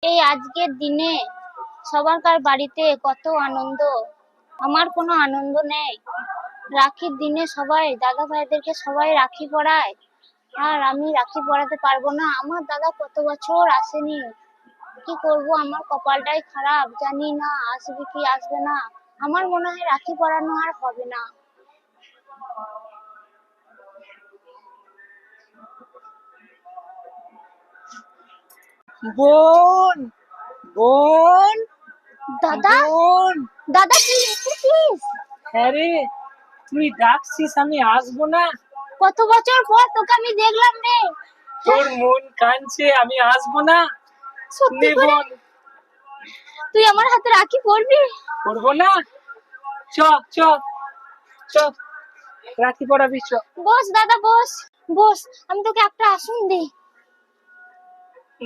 এই আজকের দিনে সবারকার বাড়িতে কত আনন্দ, আমার কোনো আনন্দ নেই। রাখির দিনে সবাই দাদা ভাইদেরকে সবাই রাখি পরায়, আর আমি রাখি পরাতে পারবো না। আমার দাদা কত বছর আসেনি, কি করব, আমার কপালটাই খারাপ, জানি না আসবে কি আসবে না। আমার মনে হয় রাখি পরানো আর হবে না। বোন, বোন, দাদা, বোন। দাদা তুই এসেছিস? হ্যাঁ রে, তুই ডাকছিস আমি আসবো না? কত বছর পর তোকে আমি দেখলাম রে। তোর মন কাঁদছে, আমি আসবো না? সত্যি নে করে বোন, তুই আমার হাতে রাখি পরবি? করবো না? চ চ চ, রাখি পড়াবি চ। বস দাদা, বস বস, আমি তোকে একটা আসন দিই।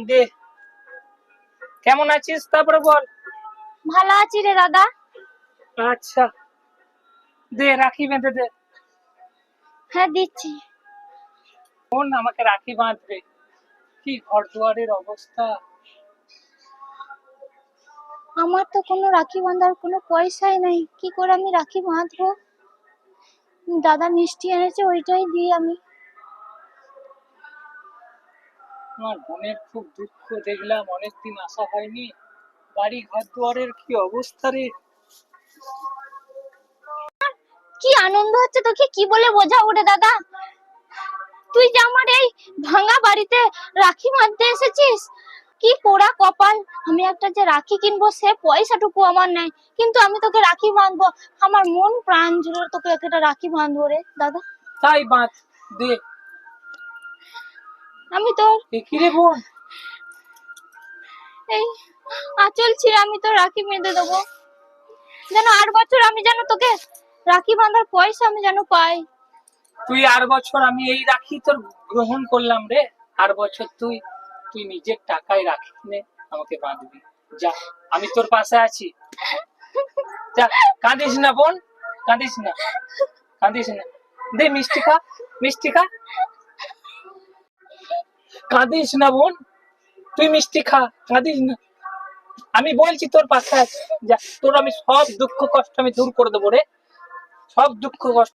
দে, কেমন আছিস তারপরে বল। ভালো আছি রে দাদা। আচ্ছা, দে রাখি বেঁধে দে। হ্যাঁ দিচ্ছি। বোন আমাকে রাখি বাঁধবে, কি ঘর দুয়ারের অবস্থা। আমার তো কোনো রাখি বাঁধার কোনো পয়সাই নাই, কি করে আমি রাখি বাঁধবো? দাদা মিষ্টি এনেছে, ওইটাই দিই আমি। আমার বোনের খুব দুঃখ দেখলাম, অনেকদিন আসা হয়নি। বাড়ি ঘর দুয়ারের কি অবস্থা রে। কি আনন্দ হচ্ছে, তোকে কি বলে বোঝাবো রে দাদা। তুই যে আমার এই ভাঙা বাড়িতে রাখি বাঁধতে এসেছিস, কি পোড়া কপাল। আমি একটা যে রাখি কিনবো সে পয়সাটুকু আমার নাই, কিন্তু আমি তোকে রাখি বাঁধবো। আমার মন প্রাণ জুড়ে তোকে একটা রাখি বাঁধবো রে দাদা। তাই বাঁধ, দে। আমি তোর কি রে বোন? এই আঁচল ছিঁড়ে আমি তোর রাখি বেঁধে দেবো, যেন 8 বছর আমি যেন তোকে রাখি বাঁধার পয়সা আমি যেন পাই। তুই আর বছর আমি এই রাখি তোর গ্রহণ করলাম রে। আর বছর তুই তুই নিজের টাকায় রাখি নে, আমাকে বাঁধবি। যা, আমি তোর পাশে আছি। যা, কাঁদিস না বোন, কাঁদিস না, কাঁদিস না। দে মিষ্টি খা, মিষ্টি খা। কাঁদিস না বোন, তুই মিষ্টি খা, কাঁদিস না। আমি বলছি তোর পাশে আছি। যা, তোর আমি সব দুঃখ কষ্ট আমি দূর করে দেবো রে, সব দুঃখ কষ্ট।